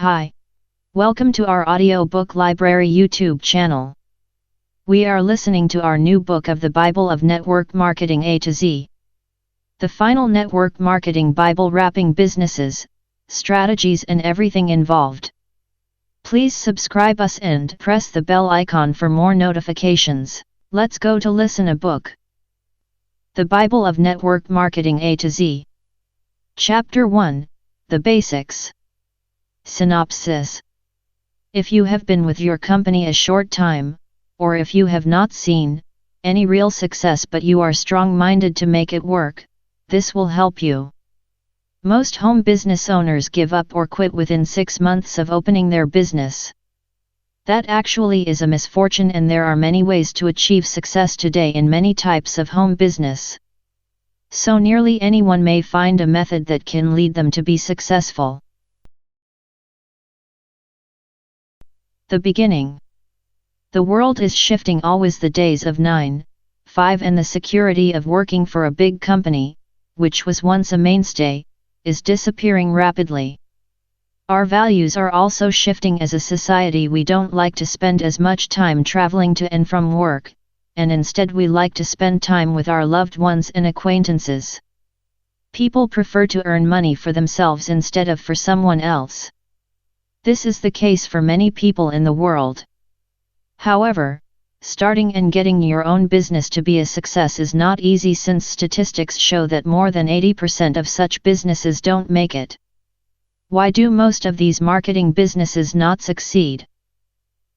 Hi. Welcome to our audiobook library YouTube channel. We are listening to our new book of the Bible of Network Marketing A to Z. The final network marketing Bible wrapping businesses, strategies and everything involved. Please subscribe us and press the bell icon for more notifications. Let's go to listen a book. The Bible of Network Marketing A to Z. Chapter 1, The Basics. Synopsis. If you have been with your company a short time, or if you have not seen any real success but you are strong-minded to make it work, this will help you. Most home business owners give up or quit within 6 months of opening their business. That actually is a misfortune, and there are many ways to achieve success today in many types of home business. So nearly anyone may find a method that can lead them to be successful. The beginning. The world is shifting always. The days of 9-5 and the security of working for a big company, which was once a mainstay, is disappearing rapidly. Our values are also shifting as a society. We don't like to spend as much time traveling to and from work, and instead we like to spend time with our loved ones and acquaintances. People prefer to earn money for themselves instead of for someone else. This is the case for many people in the world. However, starting and getting your own business to be a success is not easy, since statistics show that more than 80% of such businesses don't make it. Why do most of these marketing businesses not succeed?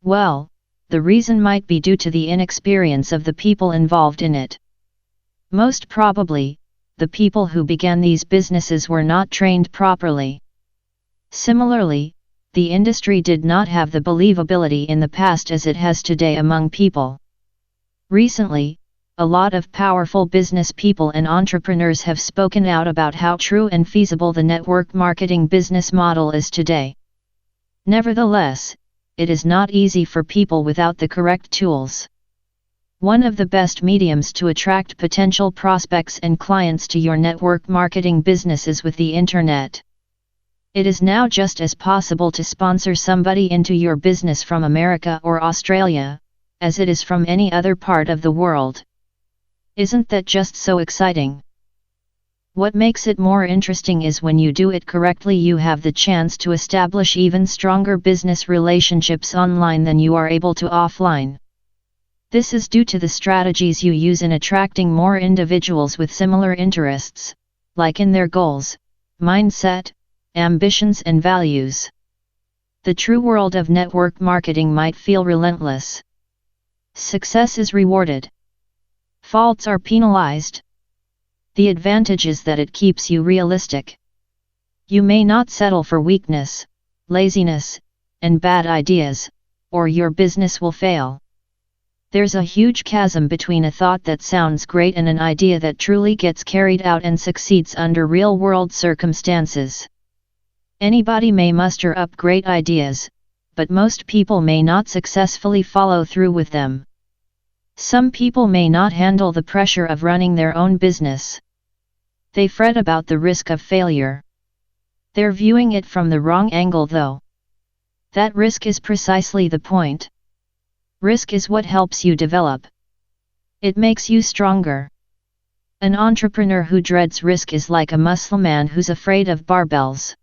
Well, the reason might be due to the inexperience of the people involved in it. Most probably, the people who began these businesses were not trained properly. Similarly, the industry did not have the believability in the past as it has today among people. Recently, a lot of powerful business people and entrepreneurs have spoken out about how true and feasible the network marketing business model is today. Nevertheless, it is not easy for people without the correct tools. One of the best mediums to attract potential prospects and clients to your network marketing business is with the internet. It is now just as possible to sponsor somebody into your business from America or Australia, as it is from any other part of the world. Isn't that just so exciting? What makes it more interesting is when you do it correctly, you have the chance to establish even stronger business relationships online than you are able to offline. This is due to the strategies you use in attracting more individuals with similar interests, like in their goals, mindset, ambitions and values. The true world of network marketing might feel relentless. Success is rewarded. Faults are penalized. The advantage is that it keeps you realistic. You may not settle for weakness, laziness, and bad ideas, or your business will fail. There's a huge chasm between a thought that sounds great and an idea that truly gets carried out and succeeds under real-world circumstances. Anybody may muster up great ideas, but most people may not successfully follow through with them. Some people may not handle the pressure of running their own business. They fret about the risk of failure. They're viewing it from the wrong angle though. That risk is precisely the point. Risk is what helps you develop. It makes you stronger. An entrepreneur who dreads risk is like a muscle man who's afraid of barbells.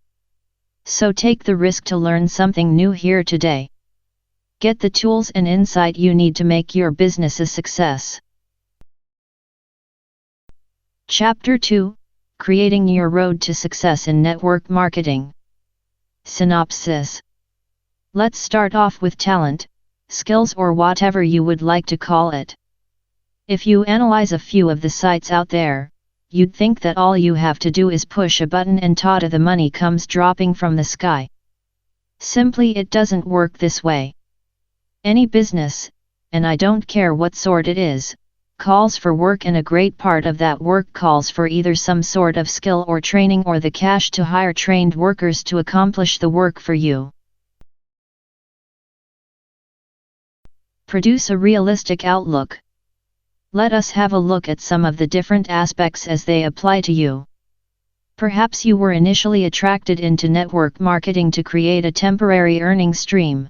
So take the risk to learn something new here today. Get the tools and insight you need to make your business a success. Chapter 2, Creating Your Road to Success in Network Marketing. Synopsis. Let's start off with talent, skills or whatever you would like to call it. If you analyze a few of the sites out there, you'd think that all you have to do is push a button and ta-da, the money comes dropping from the sky. Simply it doesn't work this way. Any business, and I don't care what sort it is, calls for work, and a great part of that work calls for either some sort of skill or training or the cash to hire trained workers to accomplish the work for you. Produce a realistic outlook. Let us have a look at some of the different aspects as they apply to you. Perhaps you were initially attracted into network marketing to create a temporary earning stream.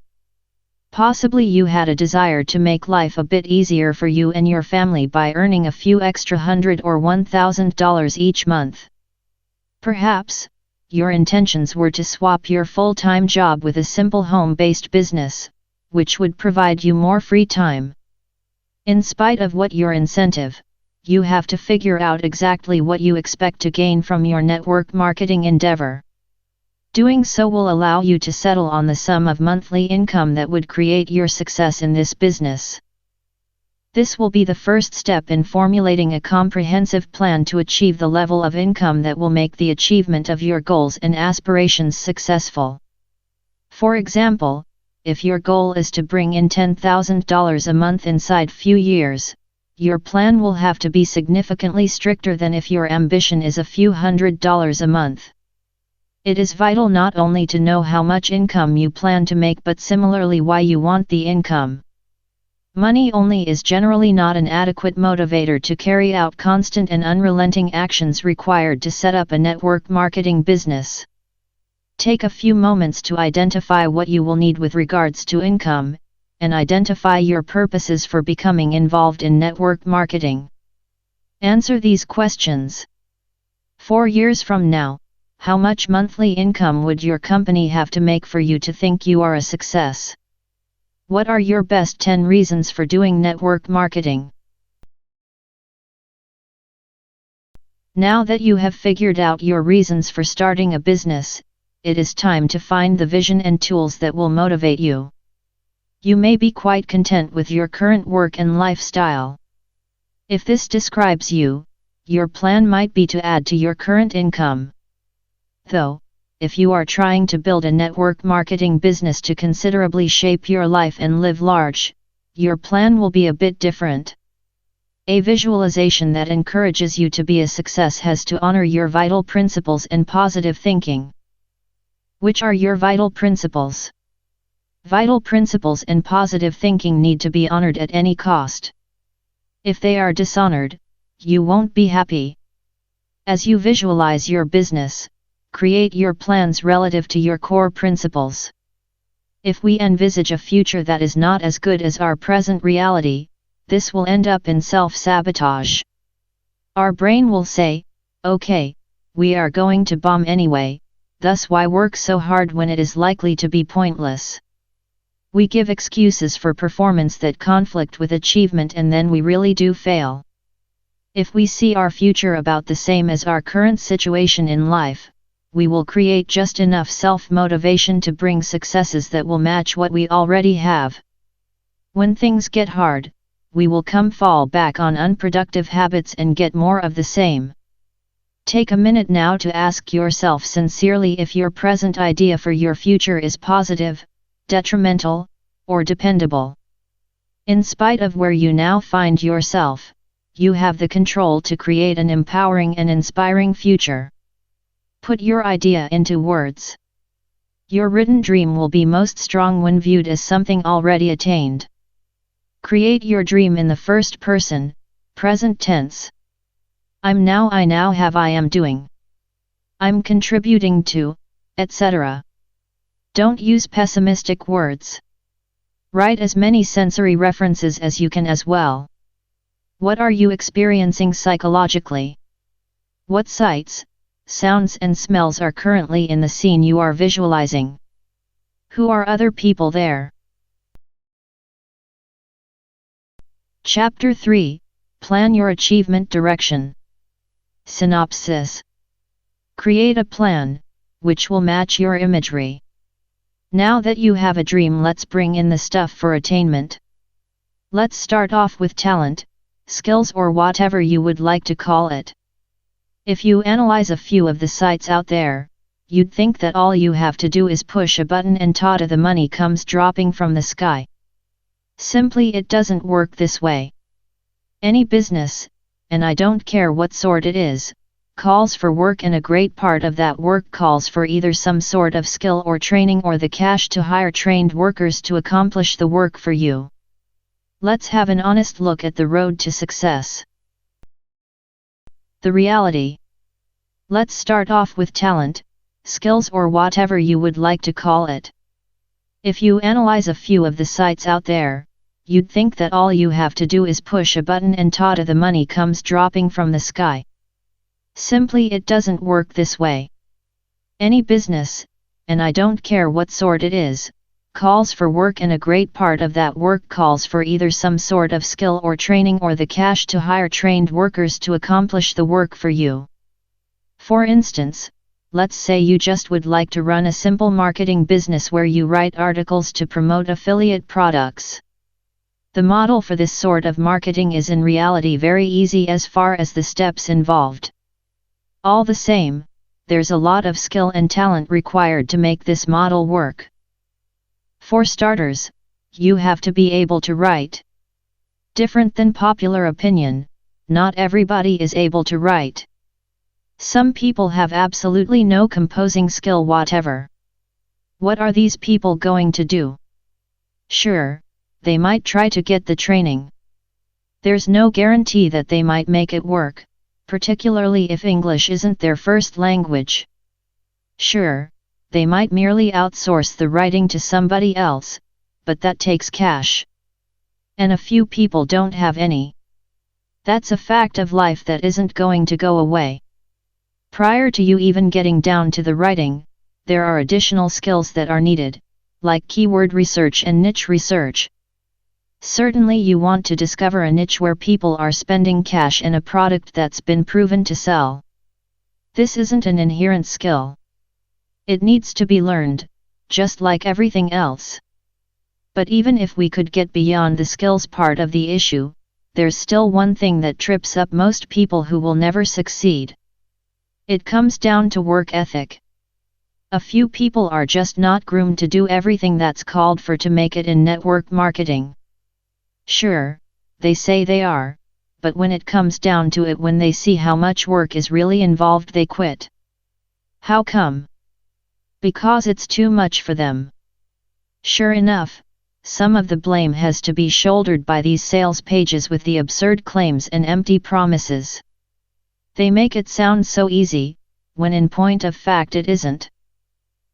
Possibly you had a desire to make life a bit easier for you and your family by earning a few extra $100 or $1,000 each month. Perhaps, your intentions were to swap your full-time job with a simple home-based business, which would provide you more free time. In spite of what your incentive, you have to figure out exactly what you expect to gain from your network marketing endeavor. Doing so will allow you to settle on the sum of monthly income that would create your success in this business. This will be the first step in formulating a comprehensive plan to achieve the level of income that will make the achievement of your goals and aspirations successful. For example, if your goal is to bring in $10,000 a month inside few years, your plan will have to be significantly stricter than if your ambition is a few $100s a month. It is vital not only to know how much income you plan to make but similarly why you want the income. Money only is generally not an adequate motivator to carry out constant and unrelenting actions required to set up a network marketing business. Take a few moments to identify what you will need with regards to income, and identify your purposes for becoming involved in network marketing. Answer these questions. 4 years from now, how much monthly income would your company have to make for you to think you are a success? What are your best 10 reasons for doing network marketing? Now that you have figured out your reasons for starting a business, it is time to find the vision and tools that will motivate you. You may be quite content with your current work and lifestyle. If this describes you, your plan might be to add to your current income. Though, if you are trying to build a network marketing business to considerably shape your life and live large, your plan will be a bit different. A visualization that encourages you to be a success has to honor your vital principles and positive thinking. Which are your vital principles? Vital principles and positive thinking need to be honored at any cost. If they are dishonored, you won't be happy. As you visualize your business, create your plans relative to your core principles. If we envisage a future that is not as good as our present reality, this will end up in self-sabotage. Our brain will say, "Okay, we are going to bomb anyway, thus why work so hard when it is likely to be pointless?" We give excuses for performance that conflict with achievement and then we really do fail. If we see our future about the same as our current situation in life, we will create just enough self-motivation to bring successes that will match what we already have. When things get hard, we will fall back on unproductive habits and get more of the same. Take a minute now to ask yourself sincerely if your present idea for your future is positive, detrimental, or dependable. In spite of where you now find yourself, you have the control to create an empowering and inspiring future. Put your idea into words. Your written dream will be most strong when viewed as something already attained. Create your dream in the first person, present tense. I'm now, I now have, I am doing. I'm contributing to, etc. Don't use pessimistic words. Write as many sensory references as you can as well. What are you experiencing psychologically? What sights, sounds and smells are currently in the scene you are visualizing? Who are other people there? Chapter 3, Plan your achievement direction. Synopsis. Create a plan, which will match your imagery. Now that you have a dream, let's bring in the stuff for attainment. Let's start off with talent, skills or whatever you would like to call it. If you analyze a few of the sites out there, you'd think that all you have to do is push a button and ta-da, the money comes dropping from the sky. Simply it doesn't work this way. Any business, and I don't care what sort it is, calls for work, and a great part of that work calls for either some sort of skill or training or the cash to hire trained workers to accomplish the work for you. Let's have an honest look at the road to success. The reality. Let's start off with talent, skills, or whatever you would like to call it. If you analyze a few of the sites out there, you'd think that all you have to do is push a button and ta-da, the money comes dropping from the sky. Simply, it doesn't work this way. Any business, and I don't care what sort it is, calls for work, and a great part of that work calls for either some sort of skill or training or the cash to hire trained workers to accomplish the work for you. For instance, let's say you just would like to run a simple marketing business where you write articles to promote affiliate products. The model for this sort of marketing is in reality very easy as far as the steps involved. All the same, there's a lot of skill and talent required to make this model work. For starters, you have to be able to write. Different than popular opinion, not everybody is able to write. Some people have absolutely no composing skill whatever. What are these people going to do? Sure, they might try to get the training. There's no guarantee that they might make it work, particularly if English isn't their first language. Sure, they might merely outsource the writing to somebody else, but that takes cash. And a few people don't have any. That's a fact of life that isn't going to go away. Prior to you even getting down to the writing, there are additional skills that are needed, like keyword research and niche research. Certainly you want to discover a niche where people are spending cash in a product that's been proven to sell. This isn't an inherent skill. It needs to be learned, just like everything else. But even if we could get beyond the skills part of the issue, there's still one thing that trips up most people who will never succeed. It comes down to work ethic. A few people are just not groomed to do everything that's called for to make it in network marketing. Sure, they say they are, but when it comes down to it, when they see how much work is really involved, they quit. How come? Because it's too much for them. Sure enough, some of the blame has to be shouldered by these sales pages with the absurd claims and empty promises. They make it sound so easy, when in point of fact it isn't.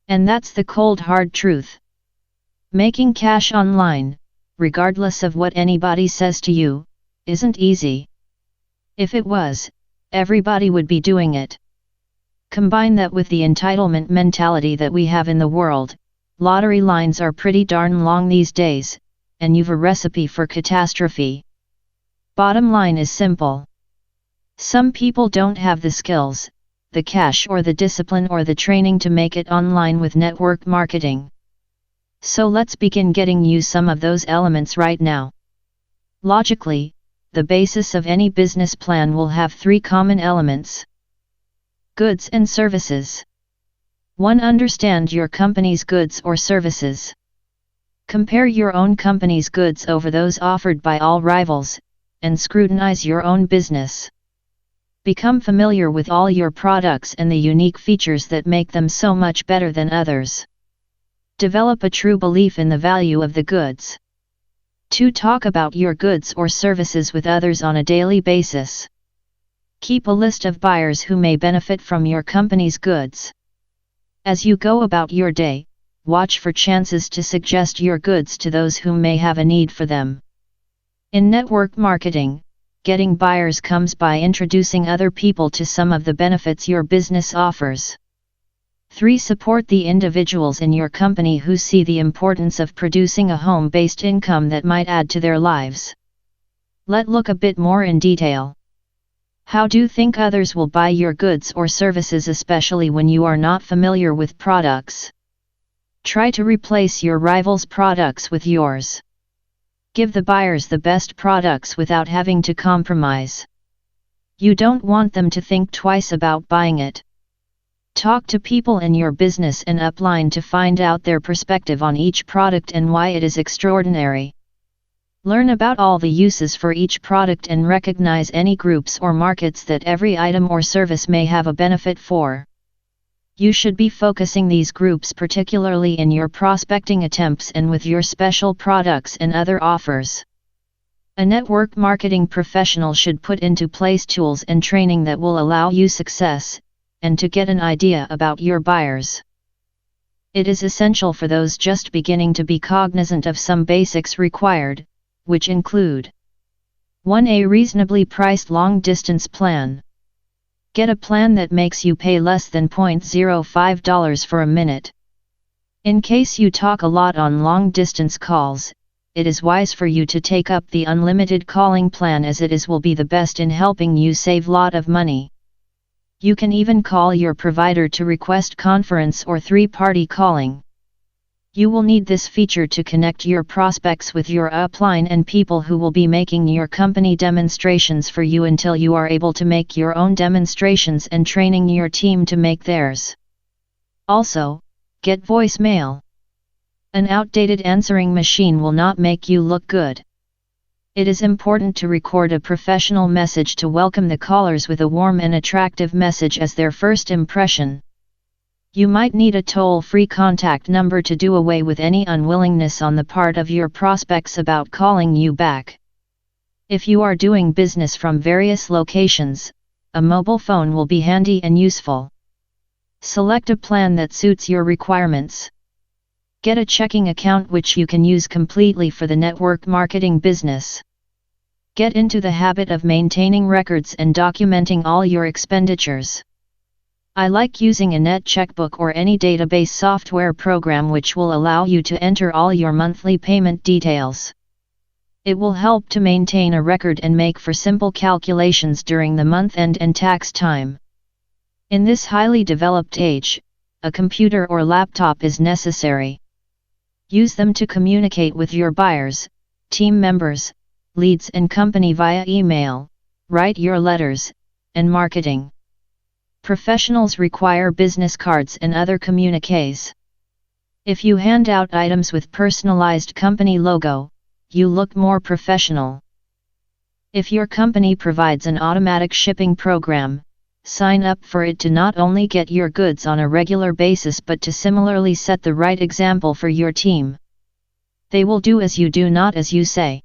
And that's the cold hard truth. Making cash online, regardless of what anybody says to you, isn't easy. If it was, everybody would be doing it. Combine that with the entitlement mentality that we have in the world, lottery lines are pretty darn long these days, and you've a recipe for catastrophe. Bottom line is simple. Some people don't have the skills, the cash, or the discipline or the training to make it online with network marketing. So let's begin getting you some of those elements right now. Logically, the basis of any business plan will have three common elements. Goods and services. 1. Understand your company's goods or services. Compare your own company's goods over those offered by all rivals, and scrutinize your own business. Become familiar with all your products and the unique features that make them so much better than others. Develop a true belief in the value of the goods. 2. Talk about your goods or services with others on a daily basis. Keep a list of buyers who may benefit from your company's goods. As you go about your day, watch for chances to suggest your goods to those who may have a need for them. In network marketing, getting buyers comes by introducing other people to some of the benefits your business offers. 3. Support the individuals in your company who see the importance of producing a home-based income that might add to their lives. Let's look a bit more in detail. How do you think others will buy your goods or services, especially when you are not familiar with products? Try to replace your rivals' products with yours. Give the buyers the best products without having to compromise. You don't want them to think twice about buying it. Talk to people in your business and upline to find out their perspective on each product and why it is extraordinary. Learn about all the uses for each product and recognize any groups or markets that every item or service may have a benefit for. You should be focusing these groups particularly in your prospecting attempts and with your special products and other offers. A network marketing professional should put into place tools and training that will allow you success, and to get an idea about your buyers. It is essential for those just beginning to be cognizant of some basics required, which include 1. A reasonably priced long-distance plan. Get a plan that makes you pay less than $0.05 for a minute. In case you talk a lot on long-distance calls, it is wise for you to take up the unlimited calling plan, as it will be the best in helping you save lot of money. You can even call your provider to request conference or three-party calling. You will need this feature to connect your prospects with your upline and people who will be making your company demonstrations for you until you are able to make your own demonstrations and training your team to make theirs. Also, get voicemail. An outdated answering machine will not make you look good. It is important to record a professional message to welcome the callers with a warm and attractive message as their first impression. You might need a toll-free contact number to do away with any unwillingness on the part of your prospects about calling you back. If you are doing business from various locations, a mobile phone will be handy and useful. Select a plan that suits your requirements. Get a checking account which you can use completely for the network marketing business. Get into the habit of maintaining records and documenting all your expenditures. I like using a net checkbook or any database software program which will allow you to enter all your monthly payment details. It will help to maintain a record and make for simple calculations during the month end and tax time. In this highly developed age, a computer or laptop is necessary. Use them to communicate with your buyers, team members, leads and company via email, write your letters, and marketing. Professionals require business cards and other communiques. If you hand out items with personalized company logo, you look more professional. If your company provides an automatic shipping program, sign up for it to not only get your goods on a regular basis but to similarly set the right example for your team. They will do as you do, not as you say.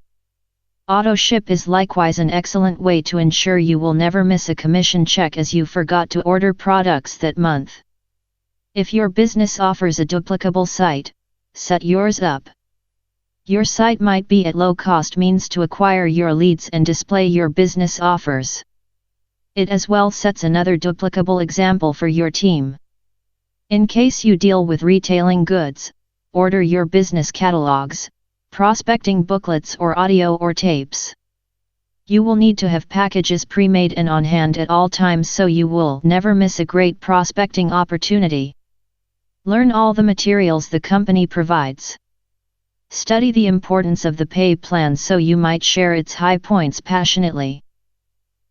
Auto-ship is likewise an excellent way to ensure you will never miss a commission check as you forgot to order products that month. If your business offers a duplicable site, set yours up. Your site might be at low-cost means to acquire your leads and display your business offers. It as well sets another duplicable example for your team. In case you deal with retailing goods, order your business catalogs, prospecting booklets or audio or tapes. You will need to have packages pre-made and on hand at all times so you will never miss a great prospecting opportunity. Learn all the materials the company provides. Study the importance of the pay plan so you might share its high points passionately.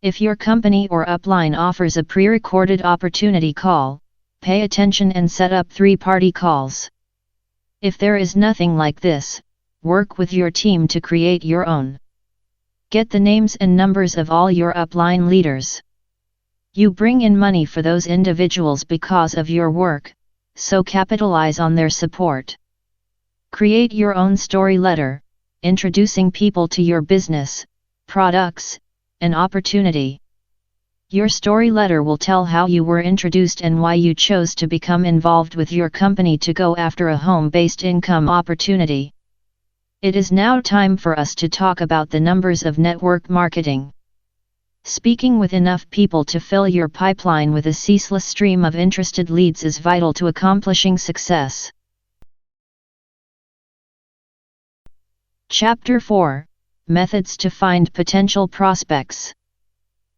If your company or upline offers a pre-recorded opportunity call, pay attention and set up three-party calls. If there is nothing like this, work with your team to create your own. Get the names and numbers of all your upline leaders. You bring in money for those individuals because of your work, so capitalize on their support. Create your own story letter, introducing people to your business, products, and opportunity. Your story letter will tell how you were introduced and why you chose to become involved with your company to go after a home-based income opportunity. It is now time for us to talk about the numbers of network marketing. Speaking with enough people to fill your pipeline with a ceaseless stream of interested leads is vital to accomplishing success. Chapter 4: Methods to find potential prospects.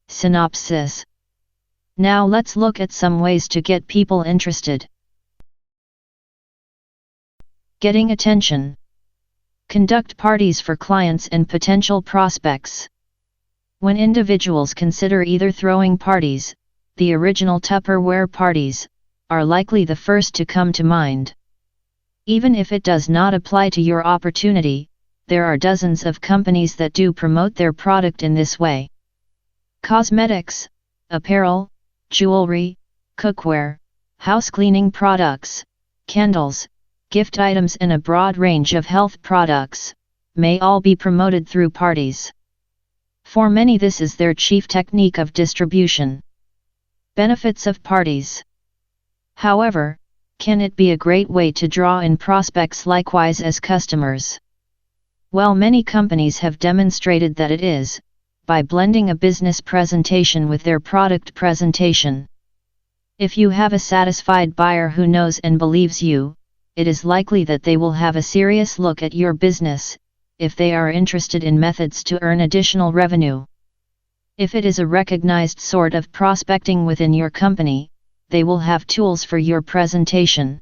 Synopsis. Now let's look at some ways to get people interested. Getting attention. Conduct parties for clients and potential prospects. When individuals consider either throwing parties, the original Tupperware parties are likely the first to come to mind. Even if it does not apply to your opportunity, there are dozens of companies that do promote their product in this way. Cosmetics, apparel, jewelry, cookware, house cleaning products, candles, gift items and a broad range of health products may all be promoted through parties. For many this is their chief technique of distribution. Benefits of parties. However, can it be a great way to draw in prospects likewise as customers? Well, many companies have demonstrated that it is, by blending a business presentation with their product presentation. If you have a satisfied buyer who knows and believes you, it is likely that they will have a serious look at your business, if they are interested in methods to earn additional revenue. If it is a recognized sort of prospecting within your company, they will have tools for your presentation.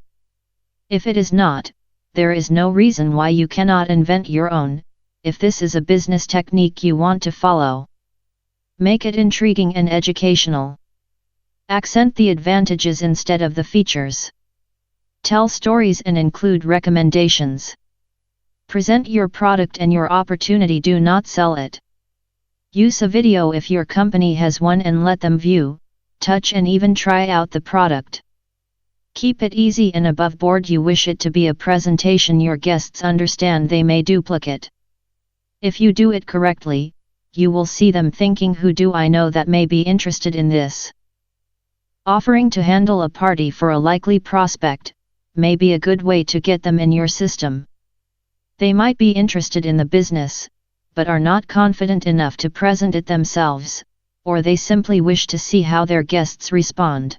If it is not, there is no reason why you cannot invent your own, if this is a business technique you want to follow. Make it intriguing and educational. Accent the advantages instead of the features. Tell stories and include recommendations. Present your product and your opportunity, do not sell it. Use a video if your company has one and let them view, touch and even try out the product. Keep it easy and above board. You wish it to be a presentation your guests understand they may duplicate. If you do it correctly, you will see them thinking, who do I know that may be interested in this? Offering to handle a party for a likely prospect may be a good way to get them in your system. They might be interested in the business, but are not confident enough to present it themselves, or they simply wish to see how their guests respond.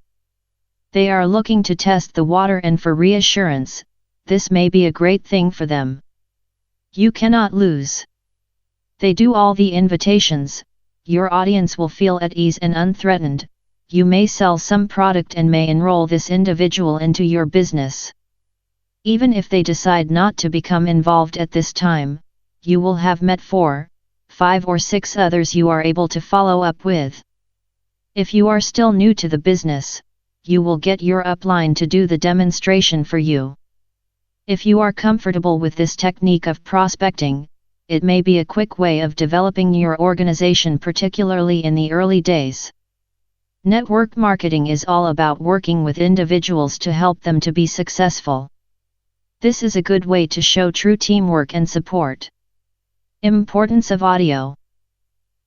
They are looking to test the water and for reassurance, this may be a great thing for them. You cannot lose. They do all the invitations, your audience will feel at ease and unthreatened. You may sell some product and may enroll this individual into your business. Even if they decide not to become involved at this time, you will have met 4, 5 or 6 others you are able to follow up with. If you are still new to the business, you will get your upline to do the demonstration for you. If you are comfortable with this technique of prospecting, it may be a quick way of developing your organization, particularly in the early days. Network marketing is all about working with individuals to help them to be successful. This is a good way to show true teamwork and support. Importance of audio.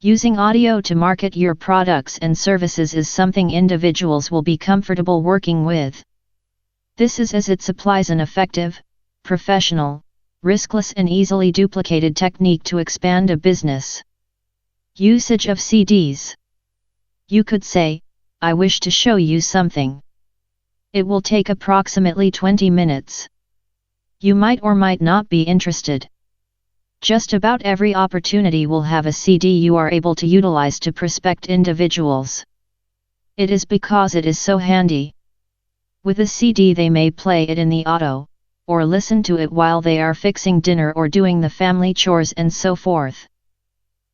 Using audio to market your products and services is something individuals will be comfortable working with. This is as it supplies an effective, professional, riskless and easily duplicated technique to expand a business. Usage of CDs. You could say, I wish to show you something. It will take approximately 20 minutes. You might or might not be interested. Just about every opportunity will have a CD you are able to utilize to prospect individuals. It is because it is so handy. With a CD they may play it in the auto, or listen to it while they are fixing dinner or doing the family chores and so forth.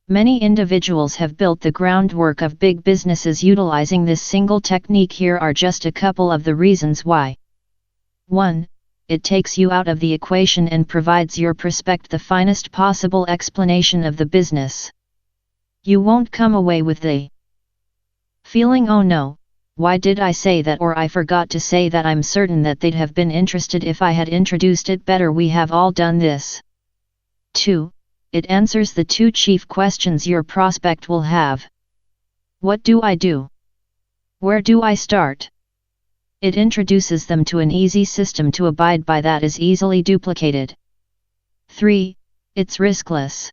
Many individuals have built the groundwork of big businesses utilizing this single technique. Here are just a couple of the reasons why. 1. It takes you out of the equation and provides your prospect the finest possible explanation of the business. You won't come away with the feeling, oh no, why did I say that, or I forgot to say that. I'm certain that they'd have been interested if I had introduced it better. We have all done this. 2. It answers the 2 chief questions your prospect will have. What do I do? Where do I start? It introduces them to an easy system to abide by that is easily duplicated. 3. It's riskless.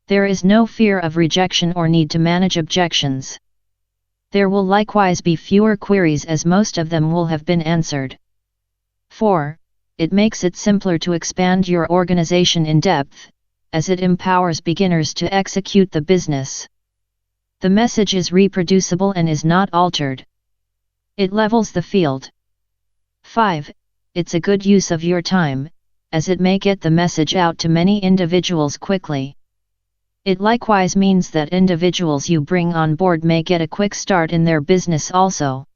There is no fear of rejection or need to manage objections. There will likewise be fewer queries as most of them will have been answered. 4. It makes it simpler to expand your organization in depth, as it empowers beginners to execute the business. The message is reproducible and is not altered. It levels the field. 5. It's a good use of your time, as it may get the message out to many individuals quickly. It likewise means that individuals you bring on board may get a quick start in their business also.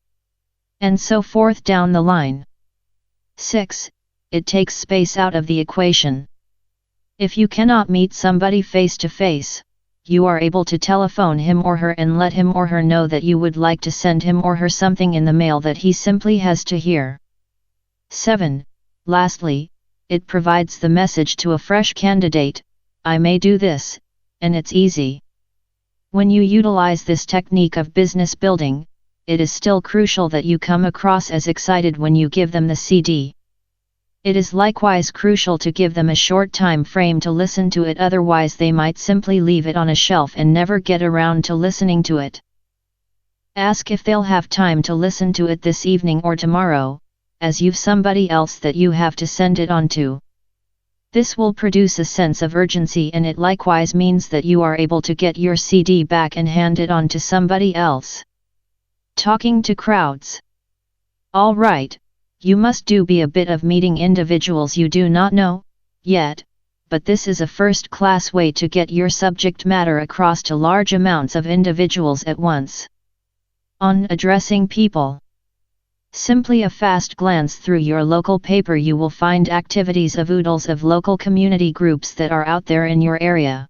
And so forth down the line. 6. It takes space out of the equation. If you cannot meet somebody face to face, you are able to telephone him or her and let him or her know that you would like to send him or her something in the mail that he simply has to hear. 7. Lastly, it provides the message to a fresh candidate, I may do this, and it's easy. When you utilize this technique of business building, it is still crucial that you come across as excited when you give them the CD. It is likewise crucial to give them a short time frame to listen to it, otherwise they might simply leave it on a shelf and never get around to listening to it. Ask if they'll have time to listen to it this evening or tomorrow, as you've somebody else that you have to send it on to. This will produce a sense of urgency, and it likewise means that you are able to get your CD back and hand it on to somebody else. Talking to crowds. All right. You must be a bit of meeting individuals you do not know yet, but this is a first-class way to get your subject matter across to large amounts of individuals at once. On addressing people. Simply a fast glance through your local paper, you will find activities of oodles of local community groups that are out there in your area.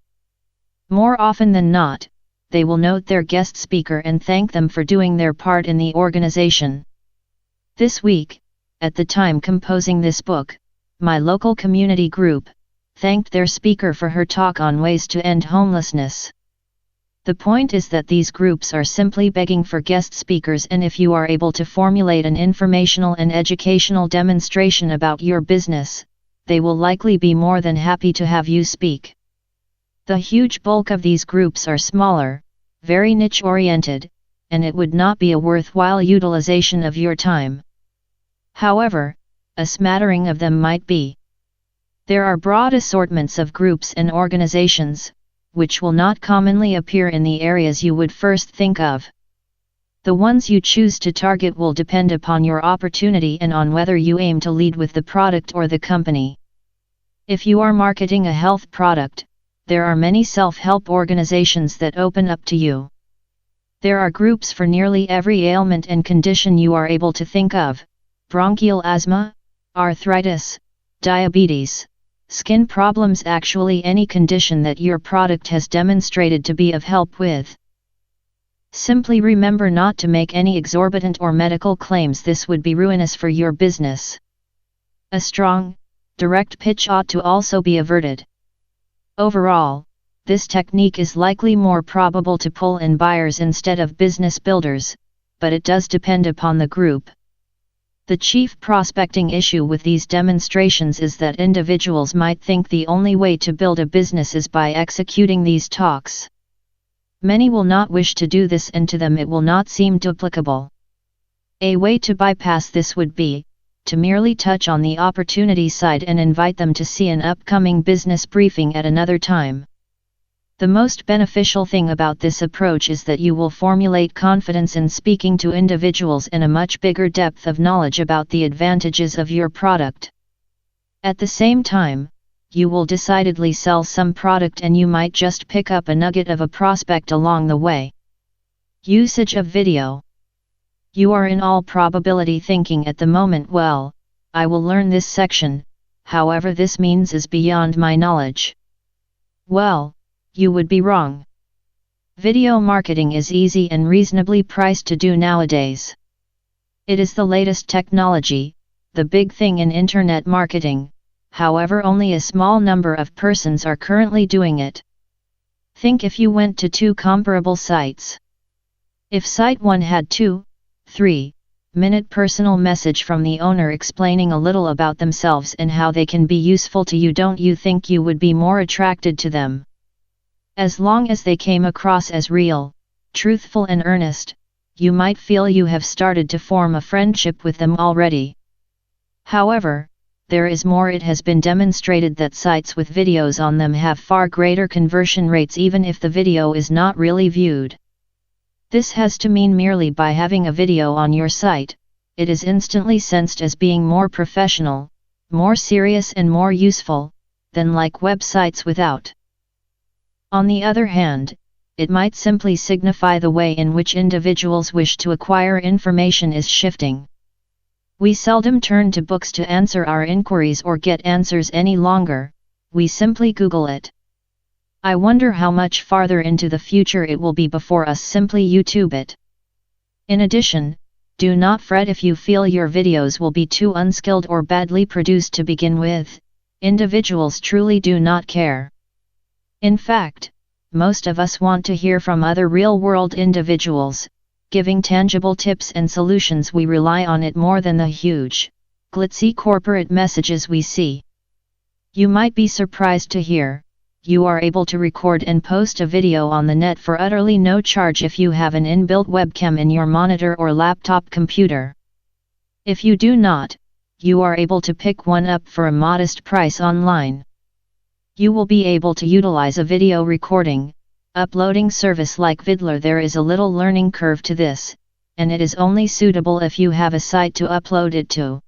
More often than not, they will note their guest speaker and thank them for doing their part in the organization. This week, at the time composing this book, my local community group thanked their speaker for her talk on ways to end homelessness. The point is that these groups are simply begging for guest speakers, and if you are able to formulate an informational and educational demonstration about your business, they will likely be more than happy to have you speak. The huge bulk of these groups are smaller, very niche-oriented, and it would not be a worthwhile utilization of your time. However, a smattering of them might be. There are broad assortments of groups and organizations, which will not commonly appear in the areas you would first think of. The ones you choose to target will depend upon your opportunity and on whether you aim to lead with the product or the company. If you are marketing a health product, there are many self-help organizations that open up to you. There are groups for nearly every ailment and condition you are able to think of: bronchial asthma, arthritis, diabetes, skin problems, actually any condition that your product has demonstrated to be of help with. Simply remember not to make any exorbitant or medical claims. This would be ruinous for your business. A strong, direct pitch ought to also be averted. Overall, this technique is likely more probable to pull in buyers instead of business builders, but it does depend upon the group. The chief prospecting issue with these demonstrations is that individuals might think the only way to build a business is by executing these talks. Many will not wish to do this, and to them it will not seem duplicable. A way to bypass this would be to merely touch on the opportunity side and invite them to see an upcoming business briefing at another time. The most beneficial thing about this approach is that you will formulate confidence in speaking to individuals in a much bigger depth of knowledge about the advantages of your product. At the same time, you will decidedly sell some product, and you might just pick up a nugget of a prospect along the way. Usage of video. You are in all probability thinking at the moment, well, I will learn this section, however this means is beyond my knowledge. Well, you would be wrong. Video marketing is easy and reasonably priced to do nowadays. It is the latest technology, the big thing in internet marketing, however only a small number of persons are currently doing it. Think if you went to two comparable sites. If site 1 had 2-3-minute personal message from the owner explaining a little about themselves and how they can be useful to you, don't you think you would be more attracted to them? As long as they came across as real, truthful and earnest, you might feel you have started to form a friendship with them already. However, there is more. It has been demonstrated that sites with videos on them have far greater conversion rates even if the video is not really viewed. This has to mean merely by having a video on your site, it is instantly sensed as being more professional, more serious and more useful, than like websites without. On the other hand, it might simply signify the way in which individuals wish to acquire information is shifting. We seldom turn to books to answer our inquiries or get answers any longer, we simply Google it. I wonder how much farther into the future it will be before us simply YouTube it. In addition, do not fret if you feel your videos will be too unskilled or badly produced to begin with. Individuals truly do not care. In fact, most of us want to hear from other real-world individuals, giving tangible tips and solutions. We rely on it more than the huge, glitzy corporate messages we see. You might be surprised to hear, you are able to record and post a video on the net for utterly no charge if you have an inbuilt webcam in your monitor or laptop computer. If you do not, you are able to pick one up for a modest price online. You will be able to utilize a video recording, uploading service like Vidler. There is a little learning curve to this, and it is only suitable if you have a site to upload it to.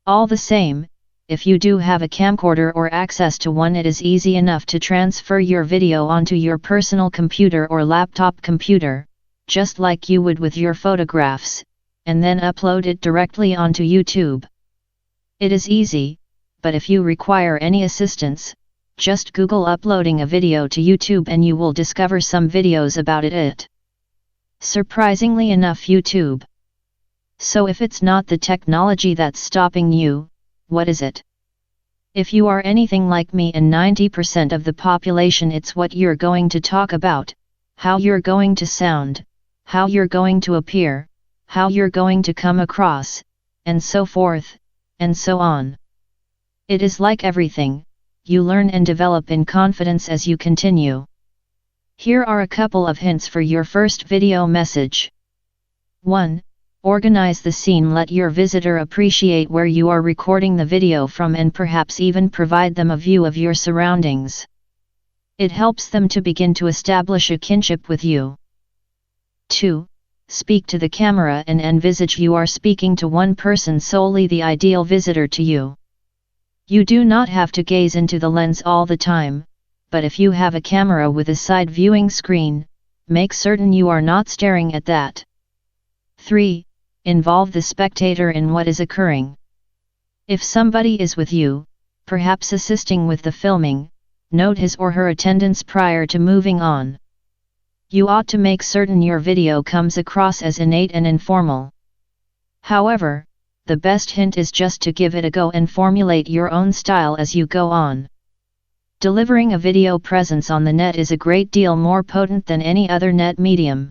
All the same, if you do have a camcorder or access to one, it is easy enough to transfer your video onto your personal computer or laptop computer, just like you would with your photographs, and then upload it directly onto YouTube. It is easy, but if you require any assistance, just Google uploading a video to YouTube and you will discover some videos about it. Surprisingly enough, YouTube. So if it's not the technology that's stopping you, what is it? If you are anything like me and 90% of the population, it's what you're going to talk about, how you're going to sound, how you're going to appear, how you're going to come across, and so forth, and so on. It is like everything, you learn and develop in confidence as you continue. Here are a couple of hints for your first video message. 1. Organize the scene. Let your visitor appreciate where you are recording the video from and perhaps even provide them a view of your surroundings. It helps them to begin to establish a kinship with you. 2. Speak to the camera and envisage you are speaking to one person solely, the ideal visitor to you. You do not have to gaze into the lens all the time, but if you have a camera with a side viewing screen, make certain you are not staring at that. 3. Involve the spectator in what is occurring. If somebody is with you, perhaps assisting with the filming, note his or her attendance prior to moving on. You ought to make certain your video comes across as innate and informal. However, the best hint is just to give it a go and formulate your own style as you go on. Delivering a video presence on the net is a great deal more potent than any other net medium.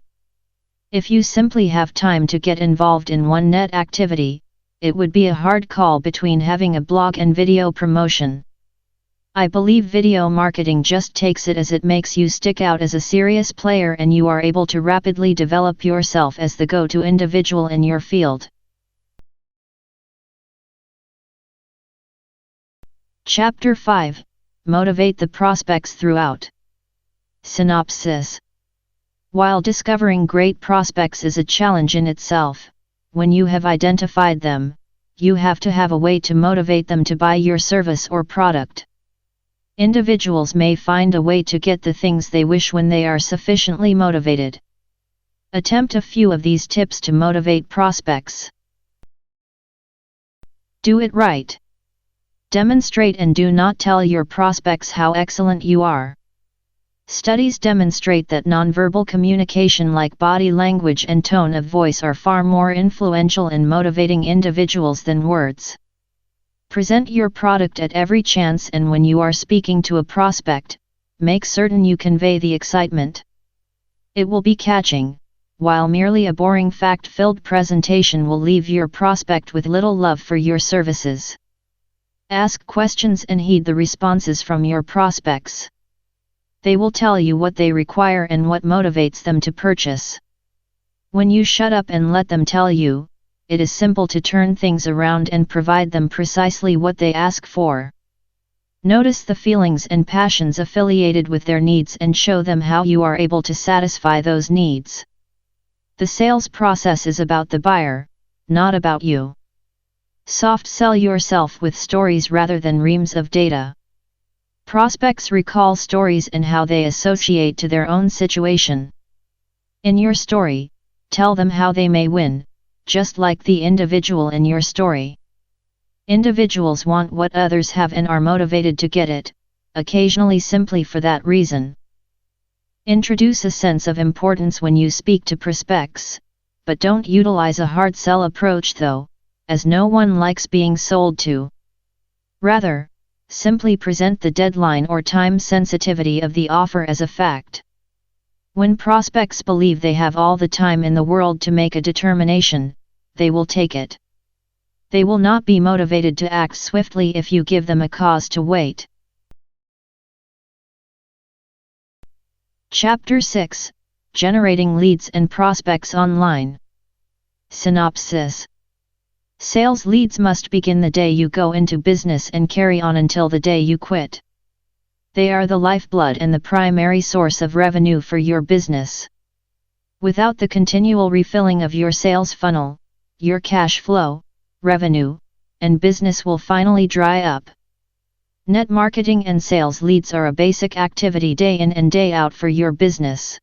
If you simply have time to get involved in one net activity, it would be a hard call between having a blog and video promotion. I believe video marketing just takes it as it makes you stick out as a serious player and you are able to rapidly develop yourself as the go-to individual in your field. Chapter 5. Motivate the prospects throughout. Synopsis. While discovering great prospects is a challenge in itself, when you have identified them, you have to have a way to motivate them to buy your service or product. Individuals may find a way to get the things they wish when they are sufficiently motivated. Attempt a few of these tips to motivate prospects. Do it right. Demonstrate and do not tell your prospects how excellent you are. Studies demonstrate that nonverbal communication like body language and tone of voice are far more influential in motivating individuals than words. Present your product at every chance, and when you are speaking to a prospect, make certain you convey the excitement. It will be catching, while merely a boring fact-filled presentation will leave your prospect with little love for your services. Ask questions and heed the responses from your prospects. They will tell you what they require and what motivates them to purchase. When you shut up and let them tell you, it is simple to turn things around and provide them precisely what they ask for. Notice the feelings and passions affiliated with their needs and show them how you are able to satisfy those needs. The sales process is about the buyer, not about you. Soft sell yourself with stories rather than reams of data. Prospects recall stories and how they associate to their own situation. In your story, tell them how they may win, just like the individual in your story. Individuals want what others have and are motivated to get it, occasionally simply for that reason. Introduce a sense of importance when you speak to prospects, but don't utilize a hard sell approach though, as no one likes being sold to. Rather, simply present the deadline or time sensitivity of the offer as a fact. When prospects believe they have all the time in the world to make a determination, they will take it. They will not be motivated to act swiftly if you give them a cause to wait. Chapter 6: Generating Leads and Prospects Online. Synopsis. Sales leads must begin the day you go into business and carry on until the day you quit. They are the lifeblood and the primary source of revenue for your business. Without the continual refilling of your sales funnel, your cash flow, revenue, and business will finally dry up. Net marketing and sales leads are a basic activity day in and day out for your business.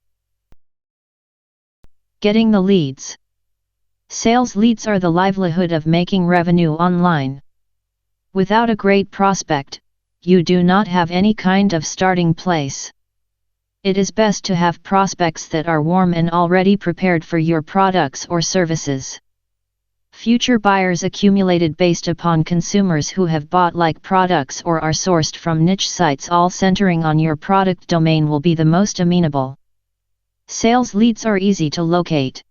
Getting the leads. Sales leads are the livelihood of making revenue online. Without a great prospect, you do not have any kind of starting place. It is best to have prospects that are warm and already prepared for your products or services. Future buyers accumulated based upon consumers who have bought like products or are sourced from niche sites all centering on your product domain will be the most amenable. Sales leads are easy to locate.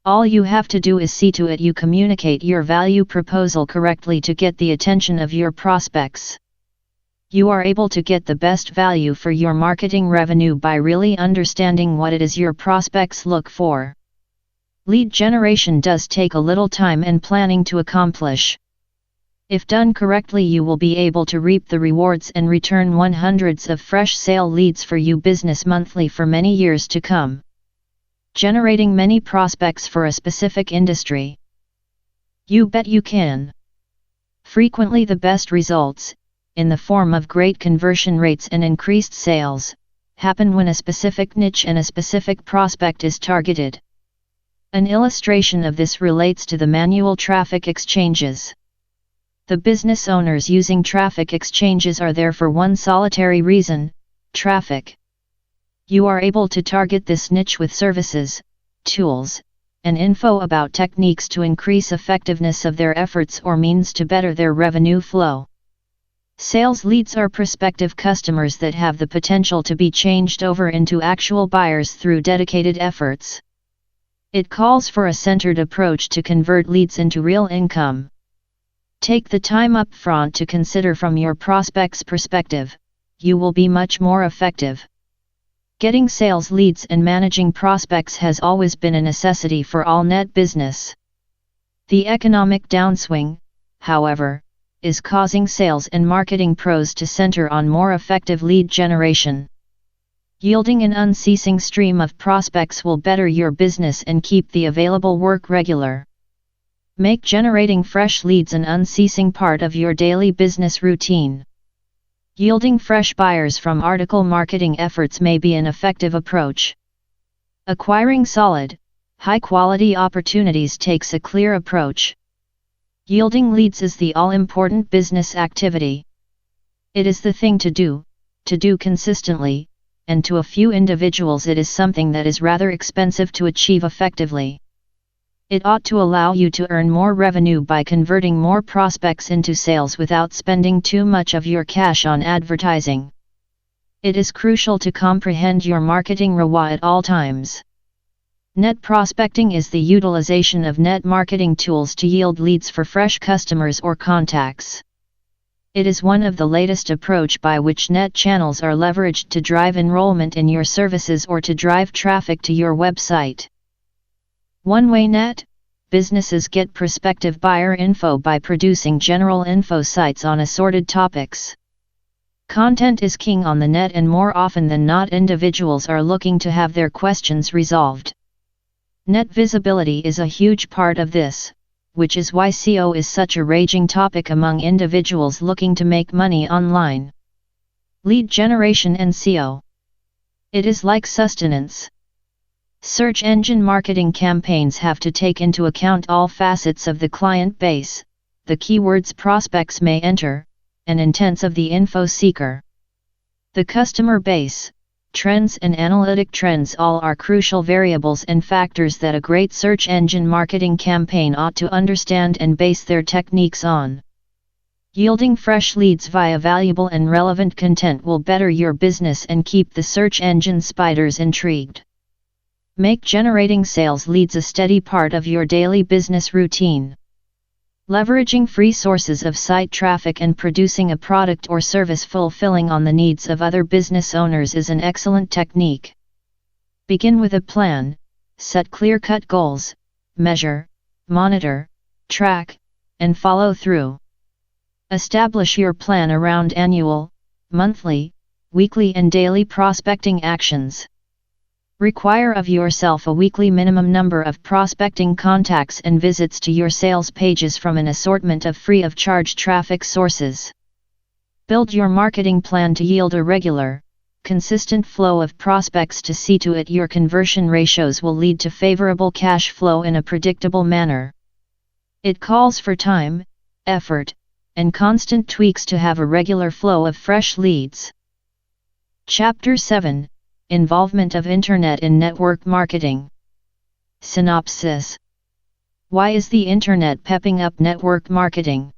All you have to do is see to it you communicate your value proposal correctly to get the attention of your prospects. You are able to get the best value for your marketing revenue by really understanding what it is your prospects look for. Lead generation does take a little time and planning to accomplish. If done correctly, you will be able to reap the rewards and return hundreds of fresh sale leads for you business monthly for many years to come. Generating many prospects for a specific industry. You bet you can. Frequently the best results, in the form of great conversion rates and increased sales, happen when a specific niche and a specific prospect is targeted. An illustration of this relates to the manual traffic exchanges. The business owners using traffic exchanges are there for one solitary reason: traffic. You are able to target this niche with services, tools, and info about techniques to increase effectiveness of their efforts or means to better their revenue flow. Sales leads are prospective customers that have the potential to be changed over into actual buyers through dedicated efforts. It calls for a centered approach to convert leads into real income. Take the time up front to consider from your prospect's perspective. You will be much more effective. Getting sales leads and managing prospects has always been a necessity for all net business. The economic downswing, however, is causing sales and marketing pros to center on more effective lead generation. Yielding an unceasing stream of prospects will better your business and keep the available work regular. Make generating fresh leads an unceasing part of your daily business routine. Yielding fresh buyers from article marketing efforts may be an effective approach. Acquiring solid, high-quality opportunities takes a clear approach. Yielding leads is the all-important business activity. It is the thing to do consistently, and to a few individuals it is something that is rather expensive to achieve effectively. It ought to allow you to earn more revenue by converting more prospects into sales without spending too much of your cash on advertising. It is crucial to comprehend your marketing ROI at all times. Net prospecting is the utilization of net marketing tools to yield leads for fresh customers or contacts. It is one of the latest approach by which net channels are leveraged to drive enrollment in your services or to drive traffic to your website. One-way net, businesses get prospective buyer info by producing general info sites on assorted topics. Content is king on the net, and more often than not individuals are looking to have their questions resolved. Net visibility is a huge part of this, which is why SEO is such a raging topic among individuals looking to make money online. Lead generation and SEO. It is like sustenance. Search engine marketing campaigns have to take into account all facets of the client base, the keywords prospects may enter, and intents of the info seeker. The customer base, trends and analytic trends all are crucial variables and factors that a great search engine marketing campaign ought to understand and base their techniques on. Yielding fresh leads via valuable and relevant content will better your business and keep the search engine spiders intrigued. Make generating sales leads a steady part of your daily business routine. Leveraging free sources of site traffic and producing a product or service fulfilling on the needs of other business owners is an excellent technique. Begin with a plan, set clear-cut goals, measure, monitor, track, and follow through. Establish your plan around annual, monthly, weekly and daily prospecting actions. Require of yourself a weekly minimum number of prospecting contacts and visits to your sales pages from an assortment of free of charge traffic sources. Build your marketing plan to yield a regular, consistent flow of prospects to see to it your conversion ratios will lead to favorable cash flow in a predictable manner. It calls for time, effort, and constant tweaks to have a regular flow of fresh leads. Chapter 7: Involvement of Internet in Network Marketing. Synopsis. Why is the Internet pepping up network marketing?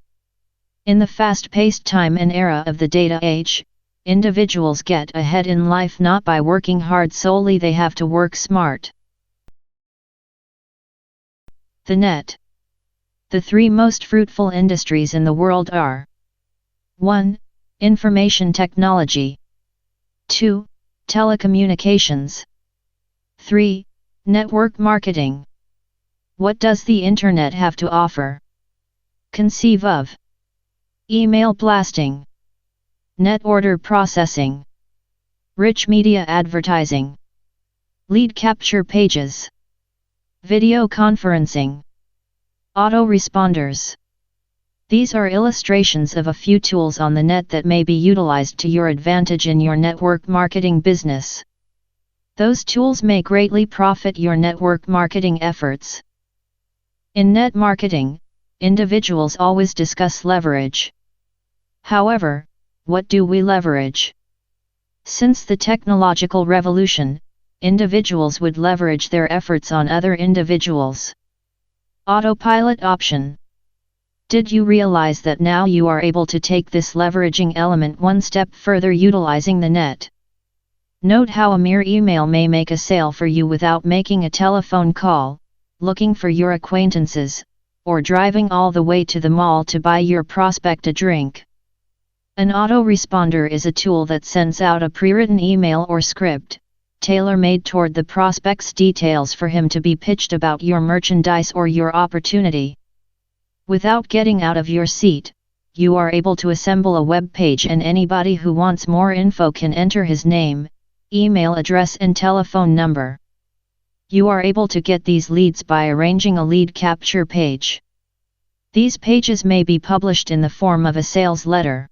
In the fast-paced time and era of the data age, individuals get ahead in life not by working hard solely, they have to work smart. The net. The three most fruitful industries in the world are: 1. Information technology. 2. Telecommunications. 3. Network marketing. What does the Internet have to offer? Conceive of: email blasting, net order processing, rich media advertising, lead capture pages, video conferencing, autoresponders. These are illustrations of a few tools on the net that may be utilized to your advantage in your network marketing business. Those tools may greatly profit your network marketing efforts. In net marketing, individuals always discuss leverage. However, what do we leverage? Since the technological revolution, individuals would leverage their efforts on other individuals. Autopilot option. Did you realize that now you are able to take this leveraging element one step further utilizing the net? Note how a mere email may make a sale for you without making a telephone call, looking for your acquaintances, or driving all the way to the mall to buy your prospect a drink. An autoresponder is a tool that sends out a pre-written email or script, tailor-made toward the prospect's details for him to be pitched about your merchandise or your opportunity. Without getting out of your seat, you are able to assemble a web page, and anybody who wants more info can enter his name, email address and telephone number. You are able to get these leads by arranging a lead capture page. These pages may be published in the form of a sales letter.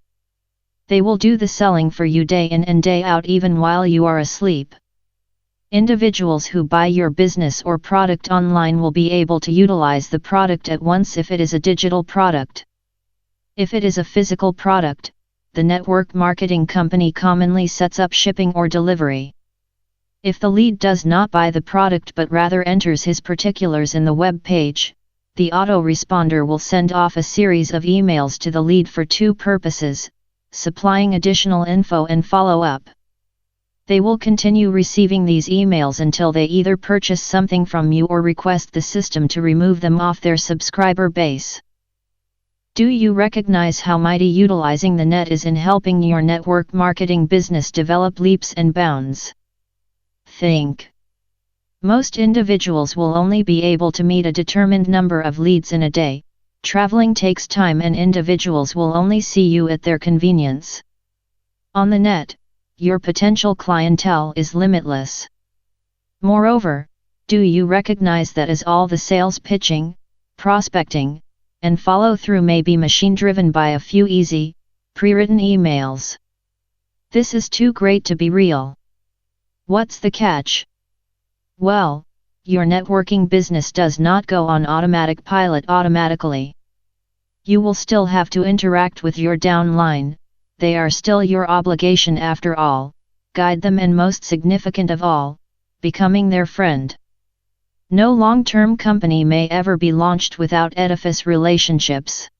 They will do the selling for you day in and day out even while you are asleep. Individuals who buy your business or product online will be able to utilize the product at once if it is a digital product. If it is a physical product, the network marketing company commonly sets up shipping or delivery. If the lead does not buy the product but rather enters his particulars in the web page, the autoresponder will send off a series of emails to the lead for two purposes: supplying additional info and follow-up. They will continue receiving these emails until they either purchase something from you or request the system to remove them off their subscriber base. Do you recognize how mighty utilizing the net is in helping your network marketing business develop leaps and bounds? Think. Most individuals will only be able to meet a determined number of leads in a day. Traveling takes time and individuals will only see you at their convenience. On the net, your potential clientele is limitless. Moreover, do you recognize that as all the sales pitching, prospecting, and follow-through may be machine-driven by a few easy, pre-written emails? This is too great to be real. What's the catch? Well, your networking business does not go on automatic pilot automatically. You will still have to interact with your downline. They are still your obligation after all. Guide them, and most significant of all, becoming their friend. No long-term company may ever be launched without edifice relationships.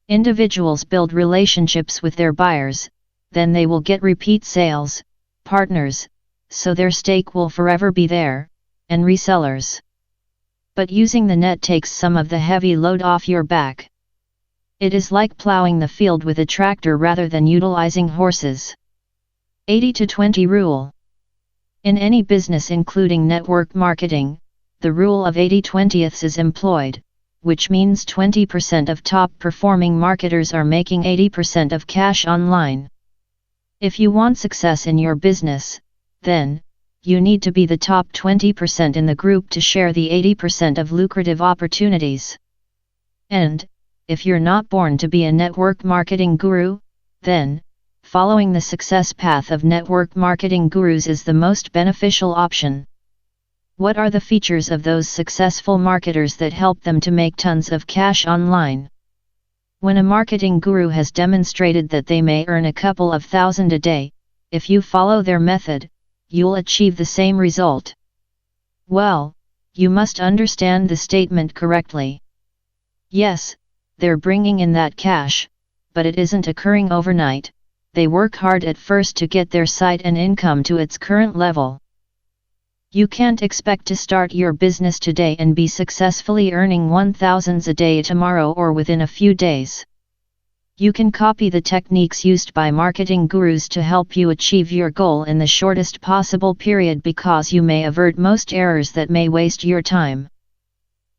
Individuals build relationships with their buyers, then they will get repeat sales, partners, so their stake will forever be there, and resellers. But using the net takes some of the heavy load off your back. It is like plowing the field with a tractor rather than utilizing horses. 80-20 rule. In any business including network marketing, the rule of 80-20 is employed, which means 20% of top performing marketers are making 80% of cash online. If you want success in your business, then, you need to be the top 20% in the group to share the 80% of lucrative opportunities. And, if you're not born to be a network marketing guru, then, following the success path of network marketing gurus is the most beneficial option. What are the features of those successful marketers that help them to make tons of cash online? When a marketing guru has demonstrated that they may earn a couple of thousand a day, if you follow their method, you'll achieve the same result. Well, you must understand the statement correctly. Yes, they're bringing in that cash, but it isn't occurring overnight. They work hard at first to get their site and income to its current level. You can't expect to start your business today and be successfully earning 1,000s a day tomorrow or within a few days. You can copy the techniques used by marketing gurus to help you achieve your goal in the shortest possible period because you may avert most errors that may waste your time.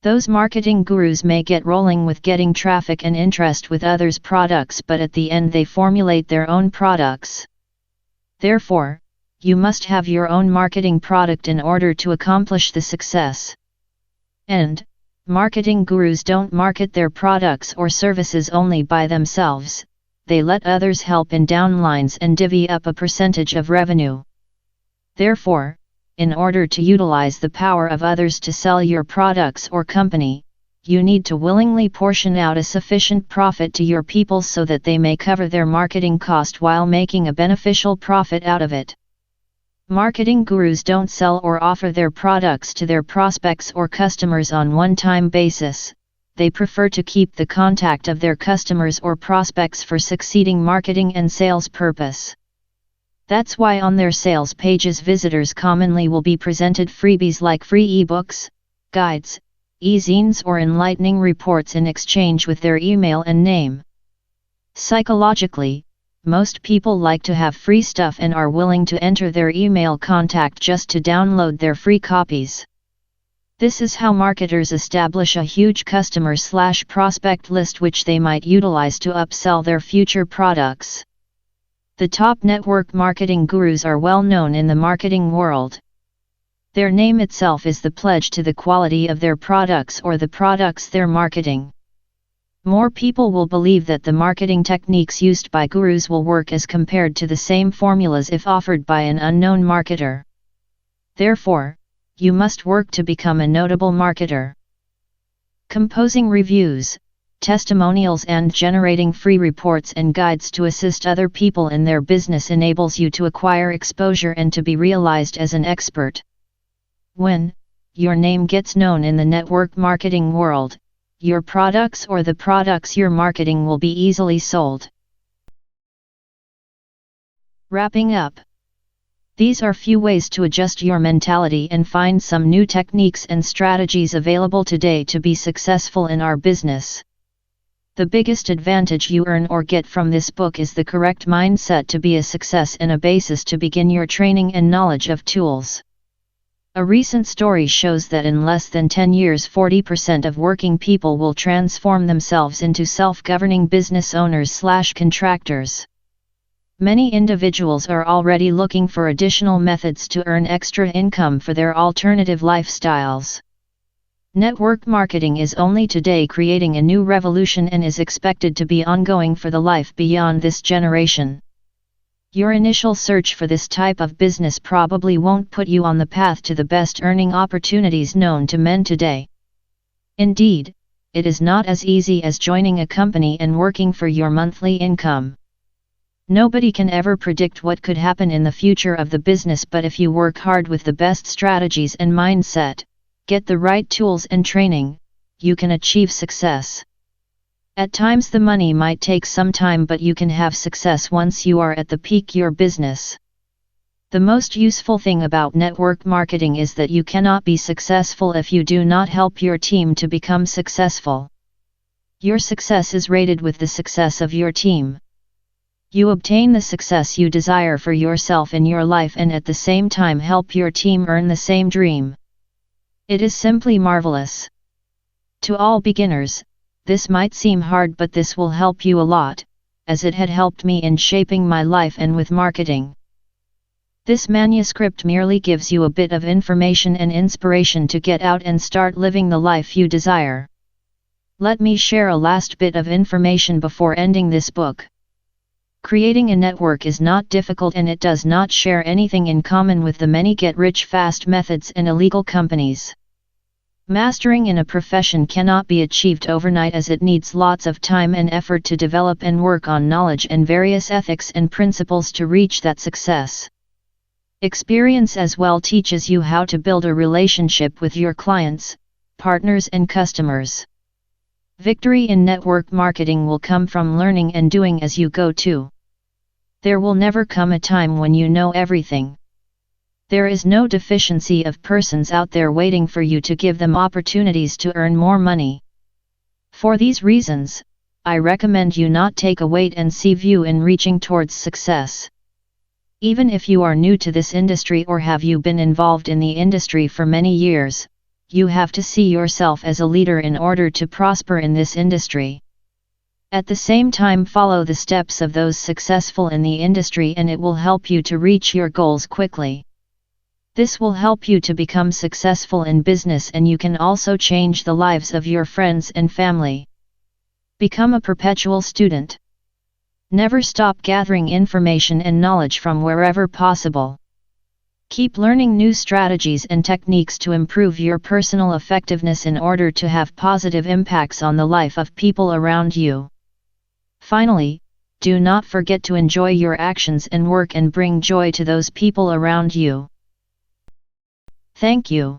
Those marketing gurus may get rolling with getting traffic and interest with others' products, but at the end they formulate their own products. Therefore, you must have your own marketing product in order to accomplish the success. And, marketing gurus don't market their products or services only by themselves, they let others help in downlines and divvy up a percentage of revenue. Therefore, in order to utilize the power of others to sell your products or company, you need to willingly portion out a sufficient profit to your people so that they may cover their marketing cost while making a beneficial profit out of it. Marketing gurus don't sell or offer their products to their prospects or customers on one-time basis, they prefer to keep the contact of their customers or prospects for succeeding marketing and sales purpose. That's why on their sales pages visitors commonly will be presented freebies like free ebooks, guides, e-zines or enlightening reports in exchange with their email and name. Psychologically, most people like to have free stuff and are willing to enter their email contact just to download their free copies. This is how marketers establish a huge customer/prospect list which they might utilize to upsell their future products. The top network marketing gurus are well known in the marketing world. Their name itself is the pledge to the quality of their products or the products they're marketing. More people will believe that the marketing techniques used by gurus will work as compared to the same formulas if offered by an unknown marketer. Therefore, you must work to become a notable marketer. Composing reviews, testimonials and generating free reports and guides to assist other people in their business enables you to acquire exposure and to be realized as an expert. When your name gets known in the network marketing world, your products or the products you're marketing will be easily sold. Wrapping up. These are few ways to adjust your mentality and find some new techniques and strategies available today to be successful in our business. The biggest advantage you earn or get from this book is the correct mindset to be a success and a basis to begin your training and knowledge of tools. A recent story shows that in less than 10 years 40% of working people will transform themselves into self-governing business owners/contractors. Many individuals are already looking for additional methods to earn extra income for their alternative lifestyles. Network marketing is only today creating a new revolution and is expected to be ongoing for the life beyond this generation. Your initial search for this type of business probably won't put you on the path to the best earning opportunities known to men today. Indeed, it is not as easy as joining a company and working for your monthly income. Nobody can ever predict what could happen in the future of the business, but if you work hard with the best strategies and mindset, get the right tools and training, you can achieve success. At times the money might take some time, but you can have success once you are at the peak your business. The most useful thing about network marketing is that you cannot be successful if you do not help your team to become successful. Your success is rated with the success of your team. You obtain the success you desire for yourself in your life and at the same time help your team earn the same dream. It is simply marvelous. To all beginners, this might seem hard, but this will help you a lot, as it had helped me in shaping my life and with marketing. This manuscript merely gives you a bit of information and inspiration to get out and start living the life you desire. Let me share a last bit of information before ending this book. Creating a network is not difficult, and it does not share anything in common with the many get-rich-fast methods and illegal companies. Mastering in a profession cannot be achieved overnight, as it needs lots of time and effort to develop and work on knowledge and various ethics and principles to reach that success. Experience as well teaches you how to build a relationship with your clients, partners and customers. Victory in network marketing will come from learning and doing as you go too. There will never come a time when you know everything. There is no deficiency of persons out there waiting for you to give them opportunities to earn more money. For these reasons, I recommend you not take a wait-and-see view in reaching towards success. Even if you are new to this industry or have you been involved in the industry for many years, you have to see yourself as a leader in order to prosper in this industry. At the same time, follow the steps of those successful in the industry and it will help you to reach your goals quickly. This will help you to become successful in business, and you can also change the lives of your friends and family. Become a perpetual student. Never stop gathering information and knowledge from wherever possible. Keep learning new strategies and techniques to improve your personal effectiveness in order to have positive impacts on the life of people around you. Finally, do not forget to enjoy your actions and work and bring joy to those people around you. Thank you.